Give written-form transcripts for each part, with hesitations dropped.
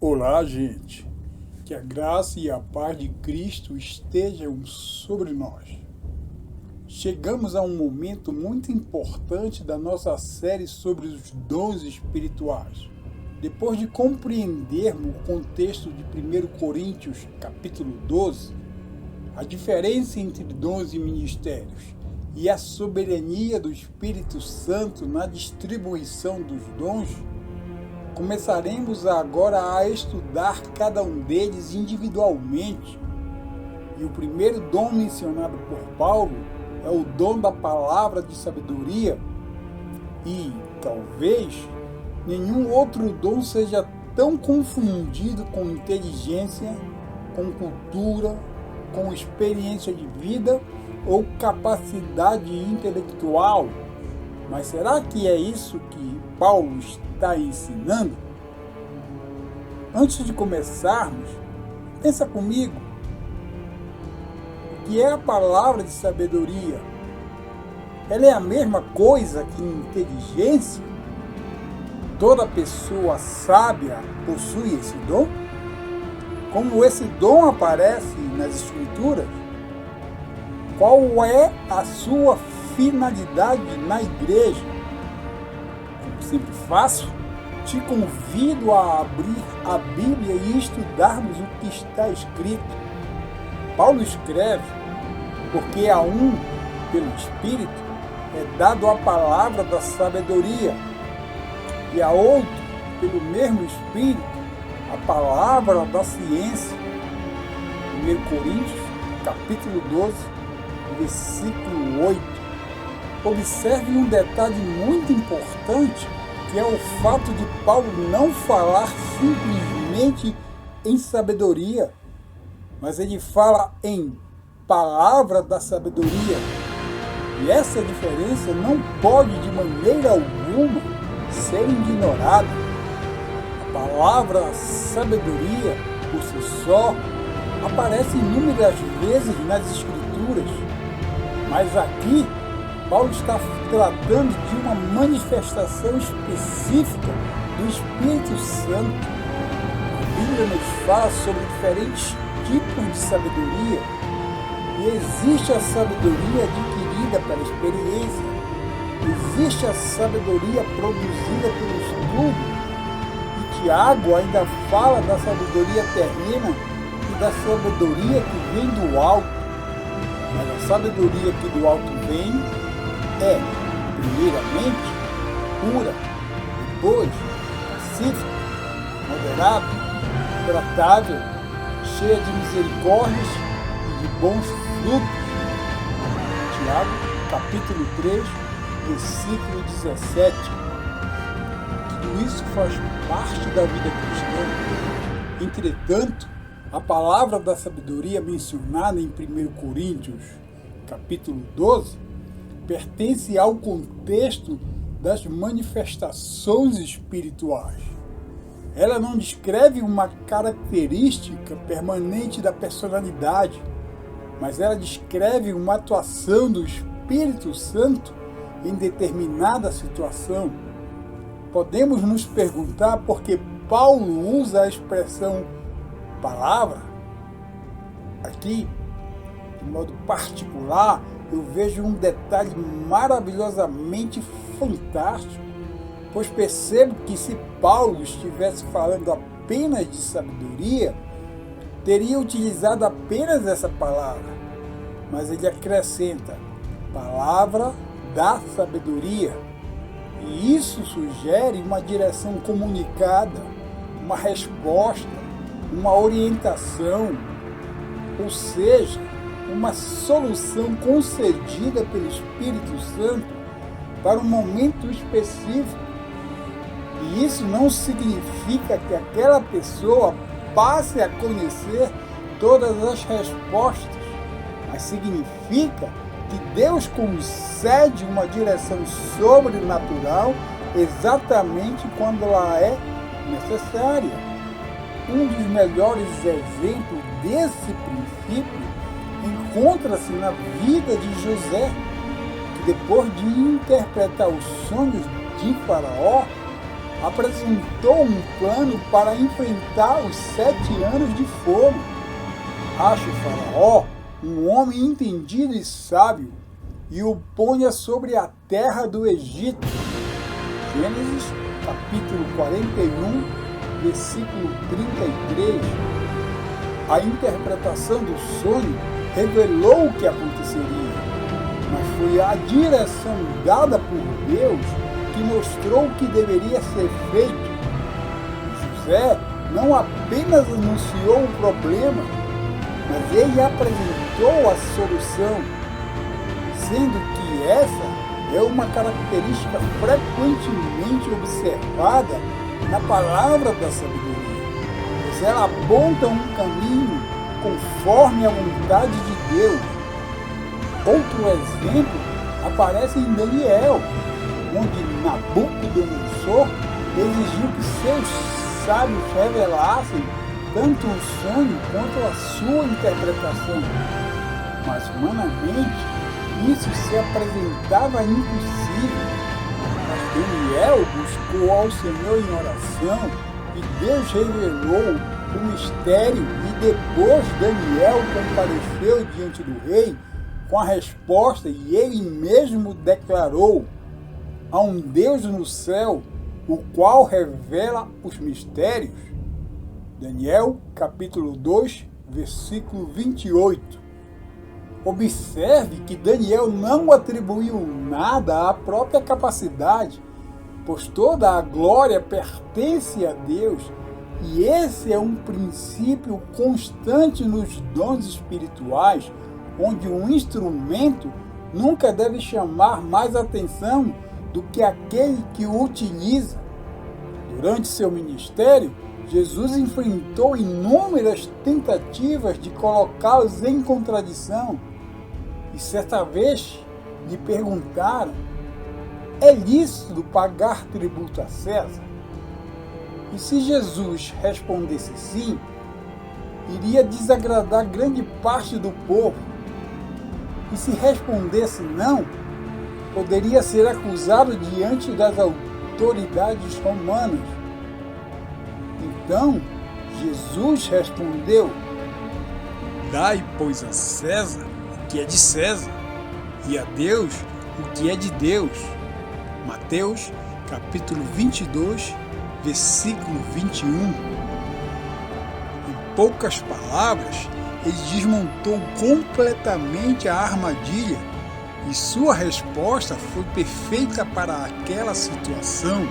Olá, gente. Que a graça e a paz de Cristo estejam sobre nós. Chegamos a um momento muito importante da nossa série sobre os dons espirituais. Depois de compreendermos o contexto de 1 Coríntios, capítulo 12, a diferença entre dons e ministérios e a soberania do Espírito Santo na distribuição dos dons, começaremos agora a estudar cada um deles individualmente. E o primeiro dom mencionado por Paulo é o dom da palavra de sabedoria, e talvez nenhum outro dom seja tão confundido com inteligência, com cultura, com experiência de vida ou capacidade intelectual. Mas será que é isso que Paulo está ensinando? Antes de começarmos, pensa comigo. O que é a palavra de sabedoria? Ela é a mesma coisa que inteligência? Toda pessoa sábia possui esse dom? Como esse dom aparece nas Escrituras? Qual é a sua finalidade na igreja? Como sempre faço, te convido a abrir a Bíblia e estudarmos o que está escrito. Paulo escreve: porque a um, pelo Espírito, é dado a palavra da sabedoria, e a outro, pelo mesmo Espírito, a palavra da ciência. 1 Coríntios, capítulo 12, versículo 8. Observe um detalhe muito importante, que é o fato de Paulo não falar simplesmente em sabedoria, mas ele fala em palavra da sabedoria. E essa diferença não pode de maneira alguma ser ignorada. A palavra sabedoria, por si só, aparece inúmeras vezes nas Escrituras, mas aqui Paulo está tratando de uma manifestação específica do Espírito Santo. A Bíblia nos fala sobre diferentes tipos de sabedoria, e existe a sabedoria adquirida pela experiência, existe a sabedoria produzida pelo estudo, e Tiago ainda fala da sabedoria terrena e da sabedoria que vem do alto. Mas a sabedoria que do alto vem é, primeiramente, pura, depois, pacífica, moderada, tratável, cheia de misericórdias e de bons frutos. Tiago, capítulo 3, versículo 17. Tudo isso faz parte da vida cristã. Entretanto, a palavra da sabedoria mencionada em 1 Coríntios, capítulo 12, pertence ao contexto das manifestações espirituais. Ela não descreve uma característica permanente da personalidade, mas ela descreve uma atuação do Espírito Santo em determinada situação. Podemos nos perguntar por que Paulo usa a expressão palavra. Aqui, de modo particular, eu vejo um detalhe maravilhosamente fantástico, pois percebo que se Paulo estivesse falando apenas de sabedoria, teria utilizado apenas essa palavra, mas ele acrescenta palavra da sabedoria, e isso sugere uma direção comunicada, uma resposta, uma orientação, ou seja, uma solução concedida pelo Espírito Santo para um momento específico. E isso não significa que aquela pessoa passe a conhecer todas as respostas, mas significa que Deus concede uma direção sobrenatural exatamente quando ela é necessária. Um dos melhores exemplos desse princípio encontra-se na vida de José, que depois de interpretar os sonhos de Faraó, apresentou um plano para enfrentar os 7 anos de fome. Ache Faraó um homem entendido e sábio e o ponha sobre a terra do Egito. Gênesis capítulo 41, versículo 33. A interpretação do sonho revelou o que aconteceria, mas foi a direção dada por Deus que mostrou o que deveria ser feito. José não apenas anunciou o problema, mas ele apresentou a solução, sendo que essa é uma característica frequentemente observada na palavra da sabedoria, pois ela aponta um caminho conforme a vontade de Deus. Outro exemplo aparece em Daniel, onde Nabucodonosor exigiu que seus sábios revelassem tanto o sonho quanto a sua interpretação. Mas, humanamente, isso se apresentava impossível. Mas Daniel buscou ao Senhor em oração e Deus revelou o mistério, e depois Daniel compareceu diante do rei com a resposta, e ele mesmo declarou: há um Deus no céu, o qual revela os mistérios. Daniel, capítulo 2, versículo 28. Observe que Daniel não atribuiu nada à própria capacidade, pois toda a glória pertence a Deus, e esse é um princípio constante nos dons espirituais, onde um instrumento nunca deve chamar mais atenção do que aquele que o utiliza. Durante seu ministério, Jesus enfrentou inúmeras tentativas de colocá-los em contradição. E certa vez lhe perguntaram: é lícito pagar tributo a César? E se Jesus respondesse sim, iria desagradar grande parte do povo. E se respondesse não, poderia ser acusado diante das autoridades romanas. Então, Jesus respondeu: dai, pois, a César o que é de César, e a Deus o que é de Deus. Mateus, capítulo 22, versículo 21. Em poucas palavras, ele desmontou completamente a armadilha, e sua resposta foi perfeita para aquela situação.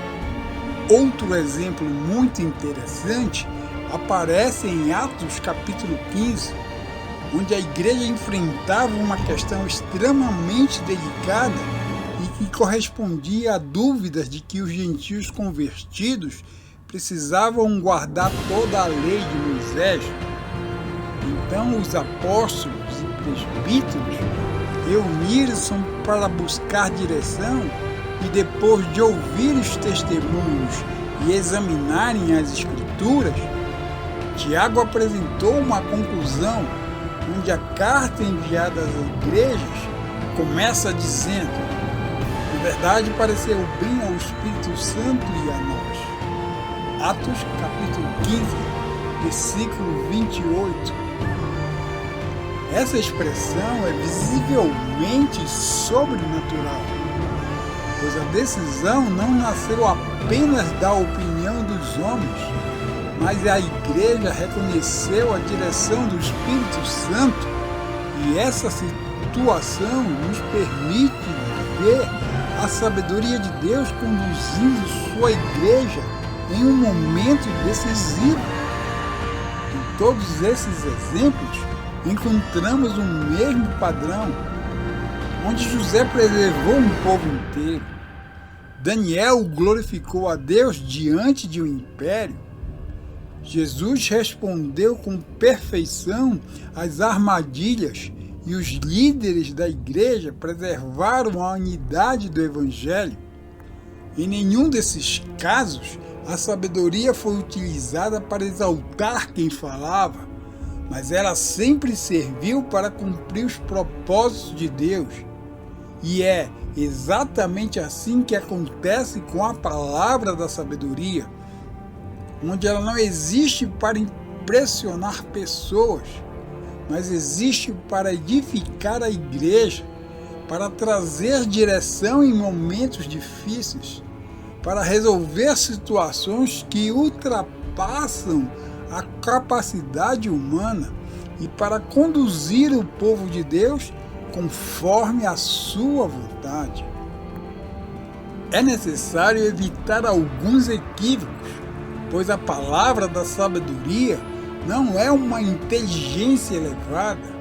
Outro exemplo muito interessante aparece em Atos capítulo 15, onde a igreja enfrentava uma questão extremamente delicada e que correspondia a dúvidas de que os gentios convertidos precisavam guardar toda a lei de Moisés. Então os apóstolos e presbíteros reuniram-se para buscar direção, e depois de ouvir os testemunhos e examinarem as escrituras, Tiago apresentou uma conclusão, onde a carta enviada às igrejas começa dizendo: na verdade pareceu bem ao Espírito Santo e a nós. Atos capítulo 15, versículo 28. Essa expressão é visivelmente sobrenatural, pois a decisão não nasceu apenas da opinião dos homens, mas a igreja reconheceu a direção do Espírito Santo, e essa situação nos permite ver a sabedoria de Deus conduzindo sua igreja em um momento decisivo. Em todos esses exemplos, encontramos o mesmo padrão, onde José preservou um povo inteiro. Daniel glorificou a Deus diante de um império. Jesus respondeu com perfeição às armadilhas, e os líderes da igreja preservaram a unidade do Evangelho. Em nenhum desses casos, a sabedoria foi utilizada para exaltar quem falava, mas ela sempre serviu para cumprir os propósitos de Deus. E é Exatamente assim que acontece com a palavra da sabedoria, onde ela não existe para impressionar pessoas, mas existe para edificar a igreja, para trazer direção em momentos difíceis, para resolver situações que ultrapassam a capacidade humana e para conduzir o povo de Deus conforme a sua vontade. É necessário evitar alguns equívocos, pois a palavra da sabedoria não é uma inteligência elevada,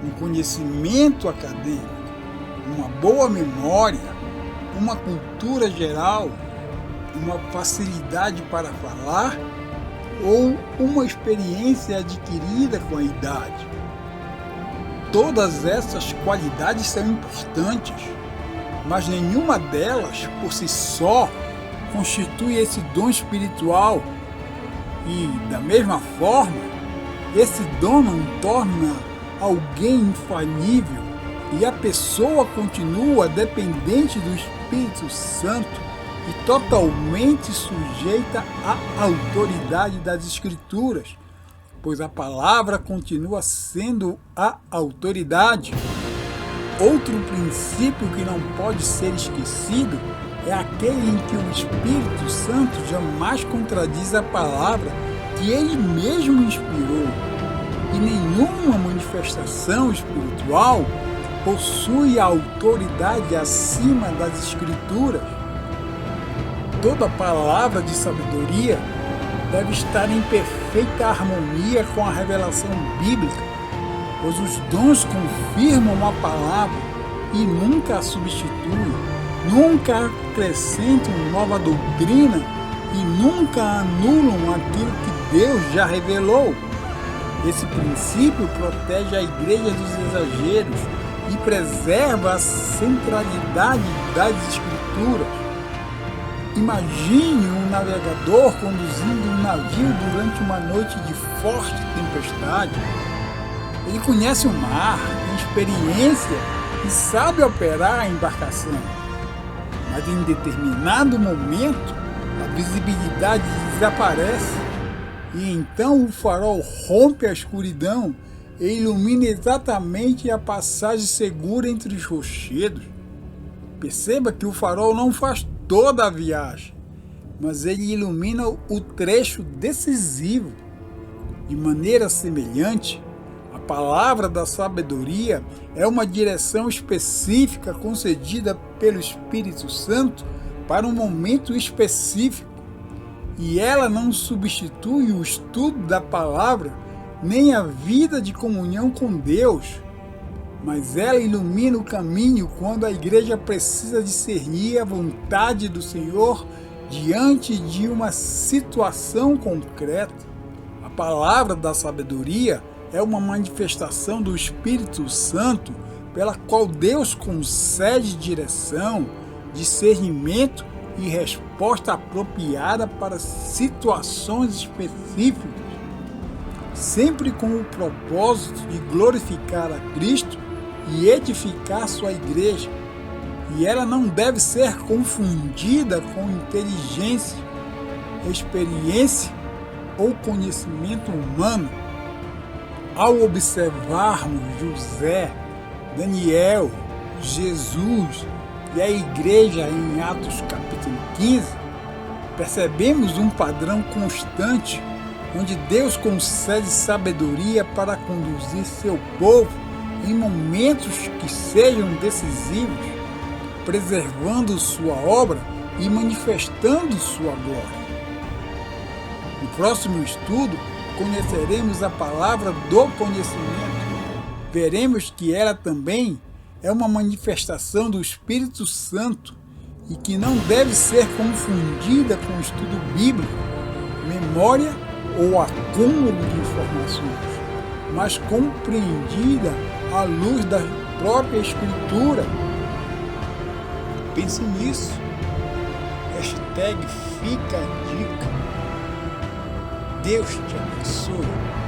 um conhecimento acadêmico, uma boa memória, uma cultura geral, uma facilidade para falar ou uma experiência adquirida com a idade. Todas essas qualidades são importantes, mas nenhuma delas, por si só, constitui esse dom espiritual. E, da mesma forma, esse dom não torna alguém infalível e a pessoa continua dependente do Espírito Santo e totalmente sujeita à autoridade das Escrituras, pois a palavra continua sendo a autoridade. Outro princípio que não pode ser esquecido é aquele em que o Espírito Santo jamais contradiz a palavra que ele mesmo inspirou, e nenhuma manifestação espiritual possui a autoridade acima das Escrituras. Toda palavra de sabedoria deve estar em perfeita harmonia com a revelação bíblica, pois os dons confirmam a palavra e nunca a substituem, nunca acrescentam nova doutrina e nunca anulam aquilo que Deus já revelou. Esse princípio protege a igreja dos exageros e preserva a centralidade das Escrituras. Imagine um navegador conduzindo um navio durante uma noite de forte tempestade. Ele conhece o mar, tem experiência e sabe operar a embarcação. Mas em determinado momento, a visibilidade desaparece e então o farol rompe a escuridão e ilumina exatamente a passagem segura entre os rochedos. Perceba que o farol não faz toda a viagem, mas ele ilumina o trecho decisivo. De maneira semelhante, a palavra da sabedoria é uma direção específica concedida pelo Espírito Santo para um momento específico, e ela não substitui o estudo da palavra nem a vida de comunhão com Deus, mas ela ilumina o caminho quando a igreja precisa discernir a vontade do Senhor diante de uma situação concreta. A palavra da sabedoria é uma manifestação do Espírito Santo pela qual Deus concede direção, discernimento e resposta apropriada para situações específicas, sempre com o propósito de glorificar a Cristo e edificar sua igreja. E ela não deve ser confundida com inteligência, experiência ou conhecimento humano. Ao observarmos José, Daniel, Jesus e a igreja em Atos capítulo 15, percebemos um padrão constante onde Deus concede sabedoria para conduzir seu povo em momentos que sejam decisivos, preservando sua obra e manifestando sua glória. No próximo estudo, conheceremos a palavra do conhecimento. Veremos que ela também é uma manifestação do Espírito Santo e que não deve ser confundida com o estudo bíblico, memória ou acúmulo de informações, mas compreendida à luz da própria Escritura. Pense nisso. #fica a dica. Deus te abençoe.